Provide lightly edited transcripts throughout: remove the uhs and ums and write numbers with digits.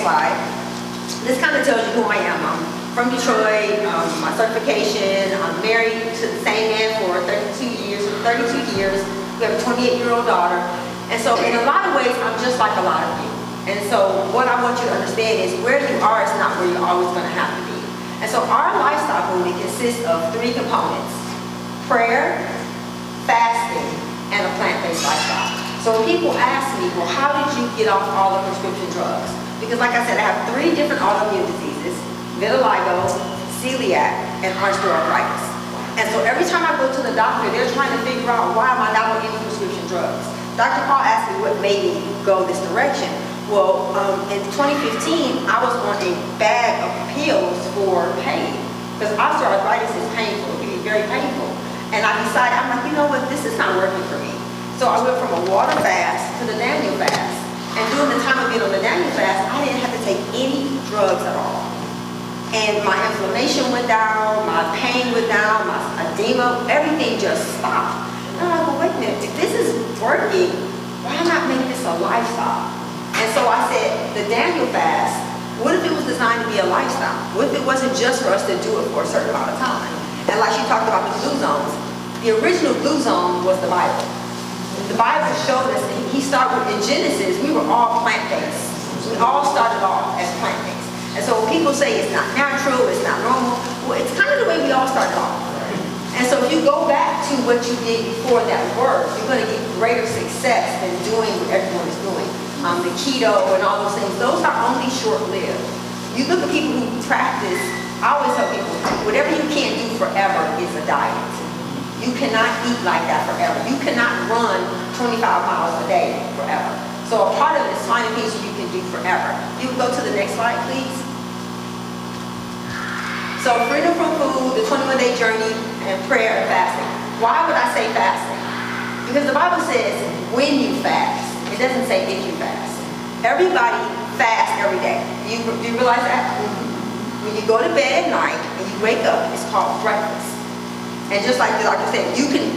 slide. This kind of tells you who I am. I'm from Detroit, my certification. I'm married to the same man for 32 years. We have a 28-year-old daughter. And so in a lot of ways, I'm just like a lot of you. And so what I want you to understand is where you are is not where you're always going to have to be. And so our lifestyle movement consists of 3 components: prayer, fasting, and a plant-based lifestyle. So when people ask me, well, how did you get off all the prescription drugs? Because like I said, I have 3 different autoimmune diseases: vitiligo, celiac, and osteoarthritis. And so every time I go to the doctor, they're trying to figure out why am I not on any prescription drugs. Dr. Paul asked me what made me go this direction. Well, in 2015, I was on a bag of pills for pain, because osteoarthritis is painful. It can be very painful. And I decided, I'm like, you know what, this is not working for me. So I went from a water fast to the Daniel fast. And during the time of being on the Daniel fast, I didn't have to take any drugs at all. And my inflammation went down, my pain went down, my edema, everything just stopped. And I'm like, well, wait a minute, if this is working, why not make this a lifestyle? And so I said, the Daniel fast, what if it was designed to be a lifestyle? What if it wasn't just for us to do it for a certain amount of time? And like she talked about the blue zones, the original blue zone was the Bible. The Bible showed us, and he started with, in Genesis, we were all plant-based. We all started off as plant-based. And so when people say it's not natural, it's not normal, well, it's kind of the way we all started off. And so if you go back to what you did before that work, you're going to get greater success than doing what everyone is doing. The keto and all those things, those are only short-lived. You look at people who practice, I always tell people, whatever you can't do forever is a diet. You cannot eat like that forever. You cannot run 25 miles a day forever. So a part of it is finding things you can do forever. You can go to the next slide, please. So freedom from food, the 21-day journey, and prayer and fasting. Why would I say fasting? Because the Bible says when you fast. It doesn't say if you fast. Everybody fasts every day. Do you realize that? Mm-hmm. When you go to bed at night and you wake up, it's called breakfast. And just like the doctor said, you can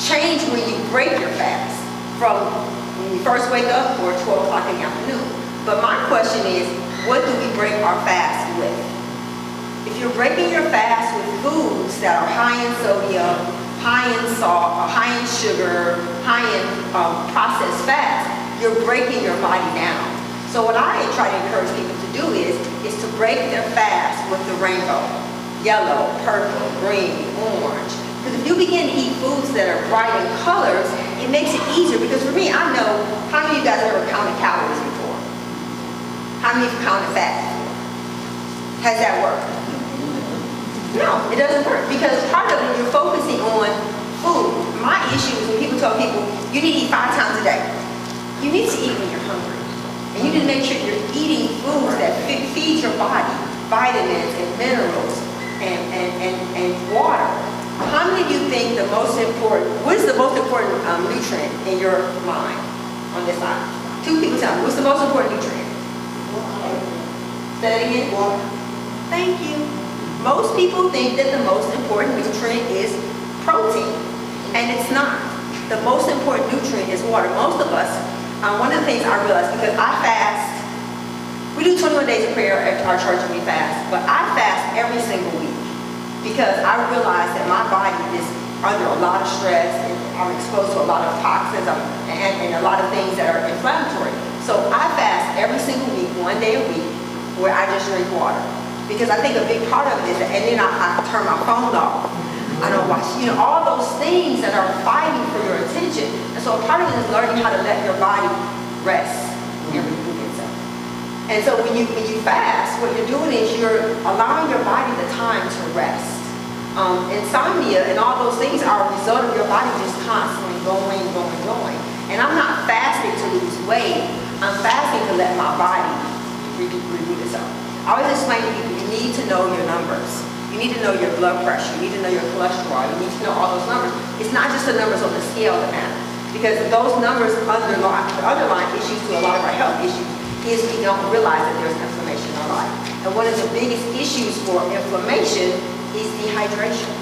change when you break your fast from when you first wake up or 12 o'clock in the afternoon. But my question is, what do we break our fast with? If you're breaking your fast with foods that are high in sodium, high in salt, or high in sugar, high in processed fats, you're breaking your body down. So what I try to encourage people to do is to break their fast with the rainbow: yellow, purple, green, orange. Because if you begin to eat foods that are bright in colors, it makes it easier. Because for me, I know, how many of you guys have ever counted calories before? How many of you counted fat before? Has that worked? No, it doesn't work, because part of it, you're focusing on food. My issue is when people tell people, you need to eat 5 times a day. You need to eat when you're hungry. And you need to make sure you're eating foods that feed your body, vitamins and minerals and water. How many of you think the most important, what is the most important nutrient in your mind on this side? 2 people tell me, what's the most important nutrient? Say that again? Water. Thank you. Most people think that the most important nutrient is protein, and it's not. The most important nutrient is water. Most of us, one of the things I realized, because I fast, we do 21 days of prayer at our church when we fast, but I fast every single week because I realize that my body is under a lot of stress, and I'm exposed to a lot of toxins and a lot of things that are inflammatory. So I fast every single week, 1 day a week, where I just drink water. Because I think a big part of it is, and then I turn my phone off. I don't watch, all those things that are fighting for your attention. And so a part of it is learning how to let your body rest and renew itself. And so when you fast, what you're doing is you're allowing your body the time to rest. Insomnia and all those things are a result of your body just constantly going. And I'm not fasting to lose weight. I'm fasting to let my body renew itself. I always explain to people, you need to know your numbers. You need to know your blood pressure. You need to know your cholesterol. You need to know all those numbers. It's not just the numbers on the scale that matter. Because those numbers underline issues to a lot of our health issues is we don't realize that there's inflammation in our body. And one of the biggest issues for inflammation is dehydration.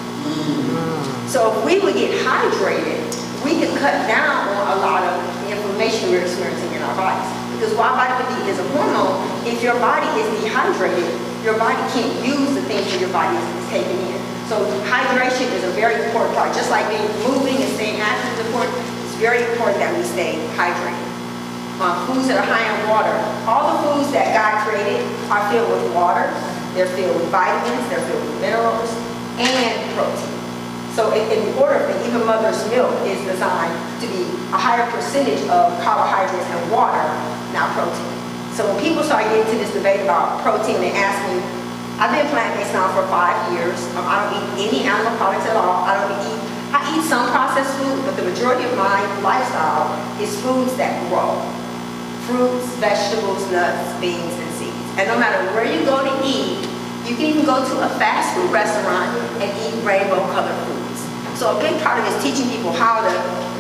So if we would get hydrated, we could cut down on a lot of the inflammation we're experiencing in our bodies. Because while vitamin D is a hormone, if your body is dehydrated, your body can't use the things that your body is taking in. So hydration is a very important part. Just like being moving and staying active is important, it's very important that we stay hydrated. Foods that are high in water. All the foods that God created are filled with water, they're filled with vitamins, they're filled with minerals, and protein. So in order for even mother's milk is designed to be a higher percentage of carbohydrates and water, not protein. So when people start getting into this debate about protein, they ask me, I've been plant-based now for 5 years. I don't eat any animal products at all. I eat some processed food, but the majority of my lifestyle is foods that grow. Fruits, vegetables, nuts, beans, and seeds. And no matter where you go to eat, you can even go to a fast food restaurant and eat rainbow-colored foods. So a big part of it is teaching people how to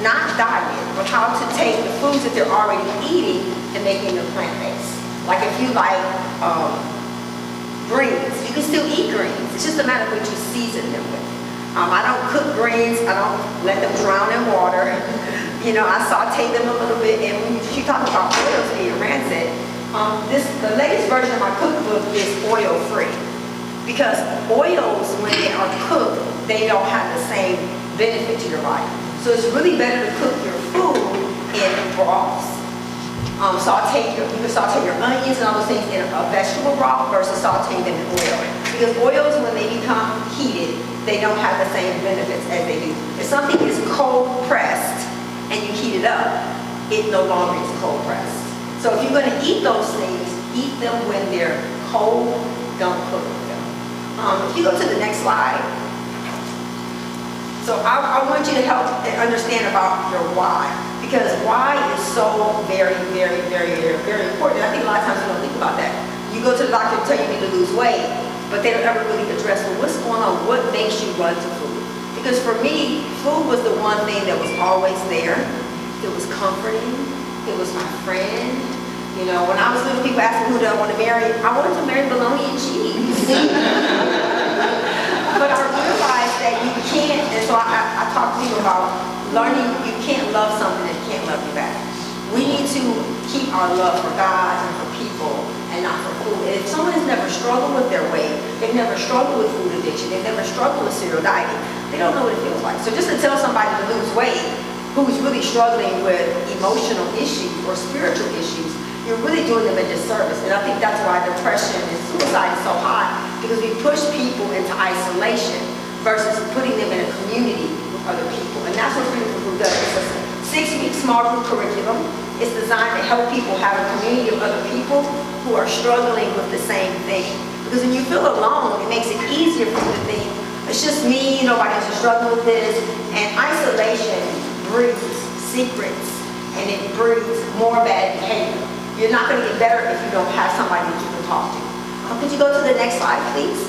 not diet, but how to take the foods that they're already eating and making them plant-based. Like if you like greens, you can still eat greens. It's just a matter of what you season them with. I don't cook greens. I don't let them drown in water. You know, I saute them a little bit. And when you talk about oils being rancid, the latest version of my cookbook is oil-free. Because oils, when they are cooked, they don't have the same benefit to your body. So it's really better to cook your food in broths. You can saute your onions and all those things in a vegetable broth versus sauteing them in oil. Because oils, when they become heated, they don't have the same benefits as they do. If something is cold pressed and you heat it up, it no longer is cold pressed. So if you're going to eat those things, eat them when they're cold, don't cook them. If you go to the next slide. So I want you to help understand about your why. Because why is so very, very, very, very, very important. I think a lot of times we don't think about that. You go to the doctor and tell you need to lose weight, but they don't ever really address, well, what's going on? What makes you run to food? Because for me, food was the one thing that was always there. It was comforting. It was my friend. You know, when I was little, people asked me who do I want to marry. I wanted to marry bologna and cheese. But I realized that you can't, and so I talk to people about learning you can't love something that can't love you back. We need to keep our love for God and for people and not for food. And if someone has never struggled with their weight, they've never struggled with food addiction, they've never struggled with serial dieting, they don't know what it feels like. So just to tell somebody to lose weight who's really struggling with emotional issues or spiritual issues, you're really doing them a disservice. And I think that's why depression and suicide is so high, because we push people into isolation versus putting them in a community with other people. And that's what Freedom from Food does. It's a 6-week small group curriculum. It's designed to help people have a community of other people who are struggling with the same thing. Because when you feel alone, it makes it easier for you to think, it's just me, nobody else is struggling with this. And isolation breeds secrets, and it breeds more bad behavior. You're not going to get better if you don't have somebody that you can talk to. Could you go to the next slide, please?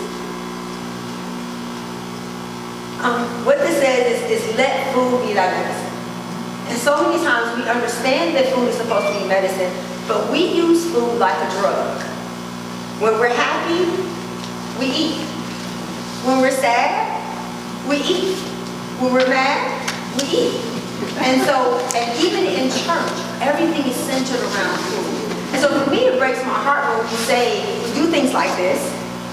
What this says is let food be thy medicine. And so many times we understand that food is supposed to be medicine, but we use food like a drug. When we're happy, we eat. When we're sad, we eat. When we're mad, we eat. And even in church, everything is centered around food. And so for me, it breaks my heart when we say, we do things like this,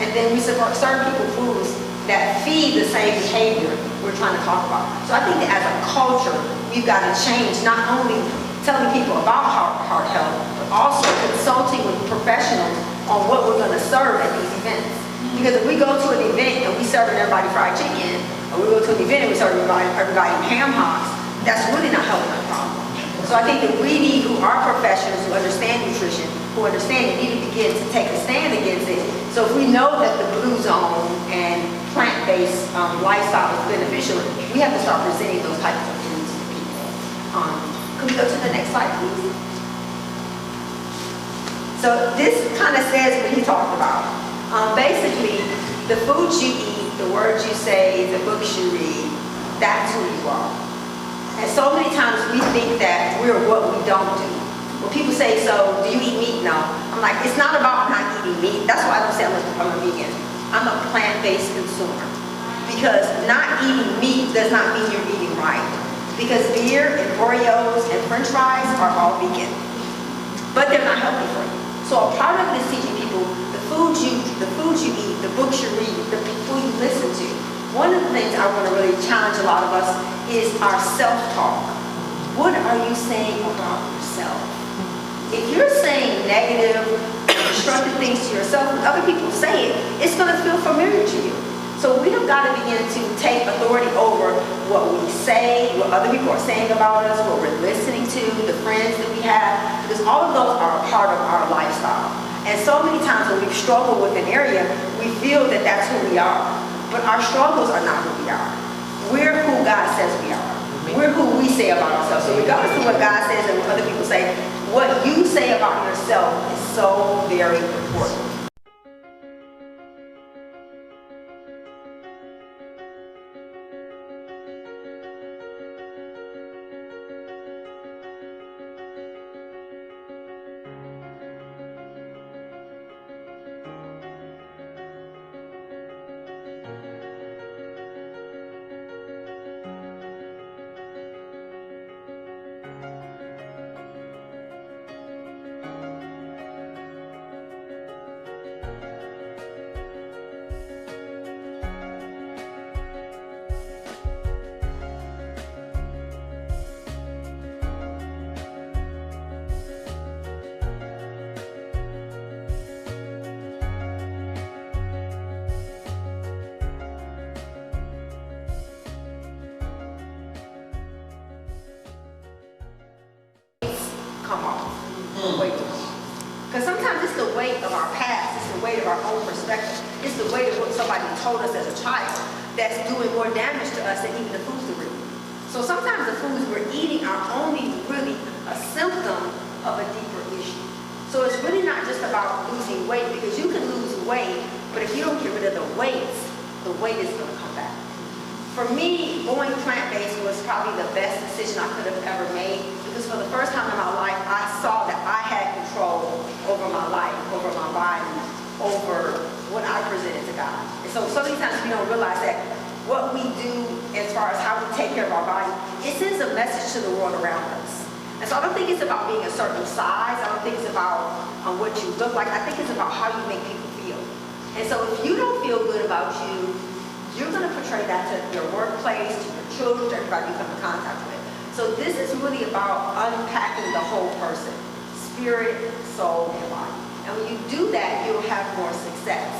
and then we serve people foods that feed the same behavior we're trying to talk about. So I think that as a culture, we've got to change, not only telling people about heart health, but also consulting with professionals on what we're going to serve at these events. Because if we go to an event and we serve everybody fried chicken, or we go to an event and we serve everybody ham hocks, that's really not helping our problem. So I think that we need, who are professionals, who understand nutrition, who understand it, need to begin to take a stand against it. So if we know that the blue zone and plant-based lifestyle is beneficial, we have to start presenting those types of foods to people. Could we go to the next slide, please? So this kind of says what he talked about. Basically, the foods you eat, the words you say, the books you read, that's who you are. And so many times we think that we're what we don't do. When people say, so do you eat meat? No. I'm like, it's not about not eating meat. That's why I don't say I'm a vegan. I'm a plant-based consumer. Because not eating meat does not mean you're eating right. Because beer and Oreos and French fries are all vegan. but they're not healthy for you. So a part of it is teaching people the foods you eat, the books you read, the people you listen to. One of the things I want to really challenge a lot of us is our self-talk. What are you saying about yourself? If you're saying negative, destructive things to yourself, when other people say it, it's going to feel familiar to you. So we have got to begin to take authority over what we say, what other people are saying about us, what we're listening to, the friends that we have, because all of those are a part of our lifestyle. And so many times when we've struggled with an area, we feel that that's who we are. But our struggles are not who we are. We're who God says we are. We're who we say about ourselves. So regardless of what God says and what other people say, what you say about yourself is so very important. Come off. Because sometimes it's the weight of our past, it's the weight of our own perspective, it's the weight of what somebody told us as a child that's doing more damage to us than even the foods that we're eating. So sometimes the foods we're eating are only really a symptom of a deeper issue. So it's really not just about losing weight, because you can lose weight, but if you don't get rid of the weight is going to come back. For me, going plant-based was probably the best decision I could have ever made, because for the first time in my life, I saw that I had control over my life, over my body, over what I presented to God. And so many times we don't realize that what we do as far as how we take care of our body, it sends a message to the world around us. And so I don't think it's about being a certain size. I don't think it's about what you look like. I think it's about how you make people feel. And so if you don't feel good about you, you're going to portray that to your workplace, to your children, to everybody you come in contact with. So this is really about unpacking the whole person, spirit, soul, and body. And when you do that, you'll have more success.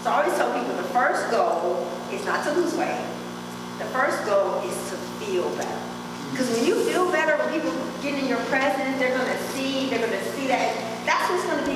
So I always tell people the first goal is not to lose weight. The first goal is to feel better. Because when you feel better, when people get in your presence, they're going to see that. That's what's going to be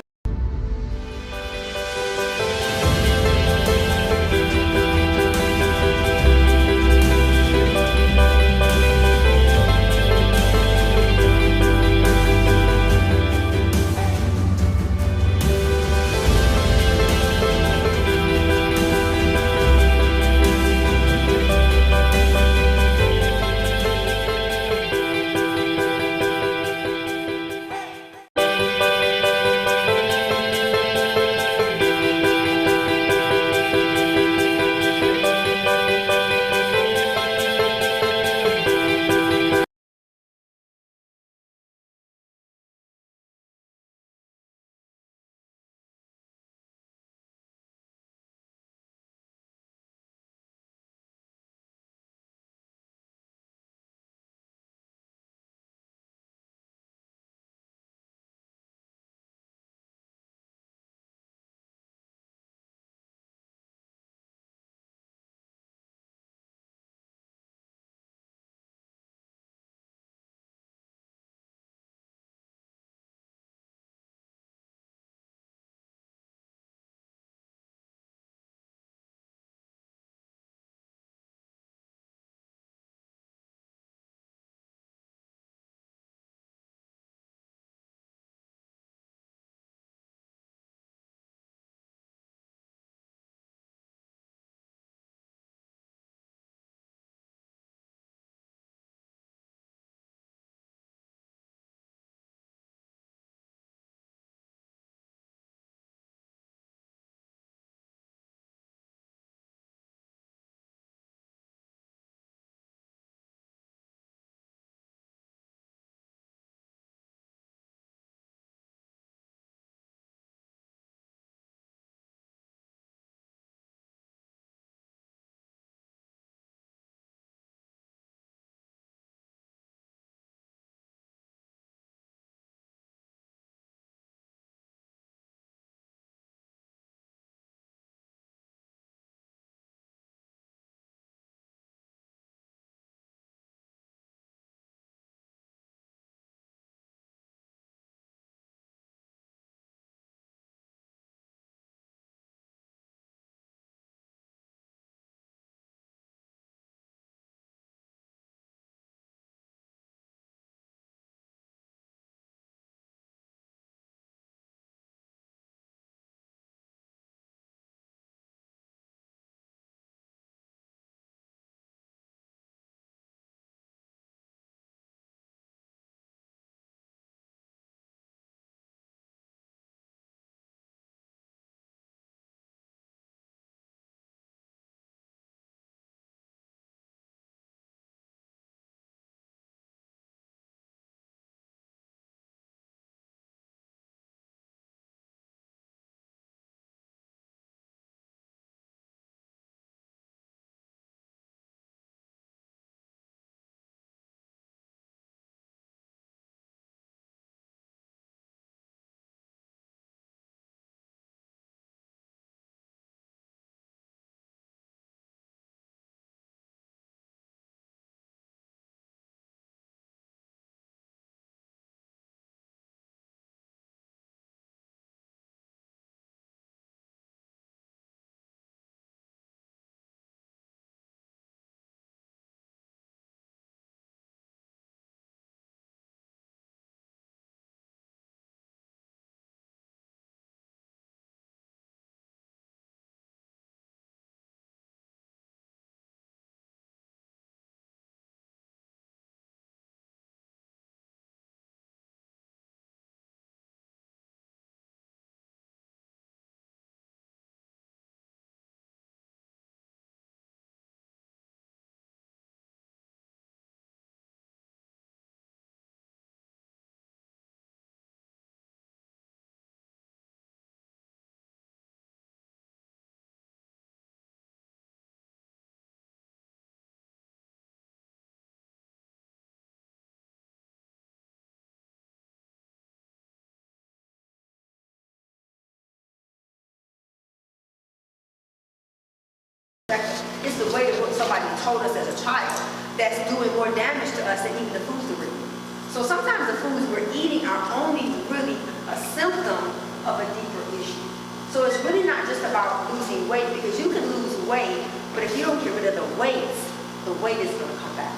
It's the way that what somebody told us as a child that's doing more damage to us than even the foods that we're eating. So sometimes the foods we're eating are only really a symptom of a deeper issue. So it's really not just about losing weight, because you can lose weight, but if you don't get rid of the weight is going to come back.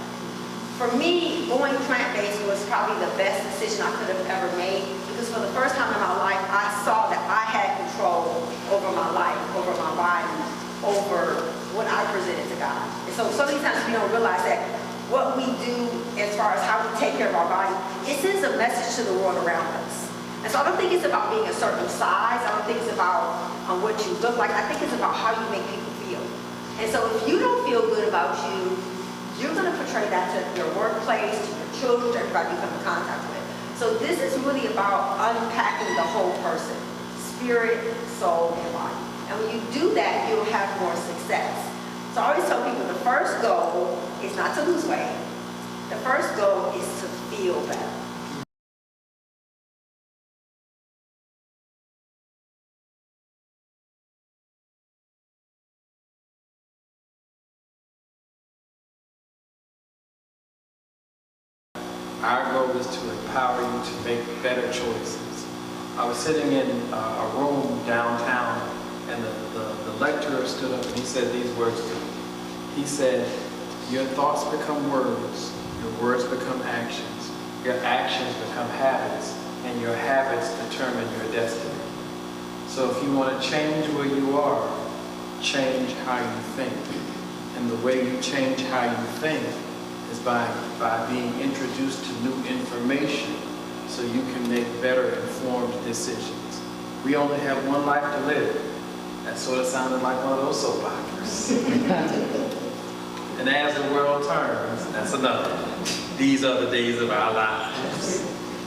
For me, going plant-based was probably the best decision I could have ever made, because for the first time in my life, I saw that I had control over my life, over my body, over what I presented to God. And so many times we don't realize that what we do as far as how we take care of our body, it sends a message to the world around us. And so I don't think it's about being a certain size. I don't think it's about what you look like. I think it's about how you make people feel. And so if you don't feel good about you, you're going to portray that to your workplace, to your children, to everybody you come in contact with. So this is really about unpacking the whole person, spirit, soul, and body. And when you do that, you'll have more success. So I always tell people the first goal is not to lose weight. The first goal is to feel better. Our goal is to empower you to make better choices. I was sitting in a room downtown, and the lecturer stood up and he said these words to me. He said, your thoughts become words, your words become actions, your actions become habits, and your habits determine your destiny. So if you want to change where you are, change how you think. And the way you change how you think is by being introduced to new information so you can make better informed decisions. We only have one life to live. That sort of sounded like one of those soap operas. And as the world turns, that's another. These are the days of our lives.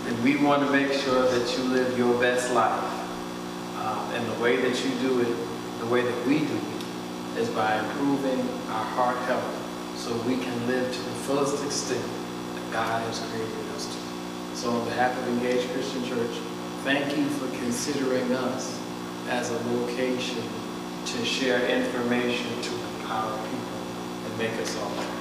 And we want to make sure that you live your best life. And the way that you do it, the way that we do it, is by improving our heart health, so we can live to the fullest extent that God has created us to. So on behalf of Engaged Christian Church, thank you for considering us as a location to share information to empower people and make us all better.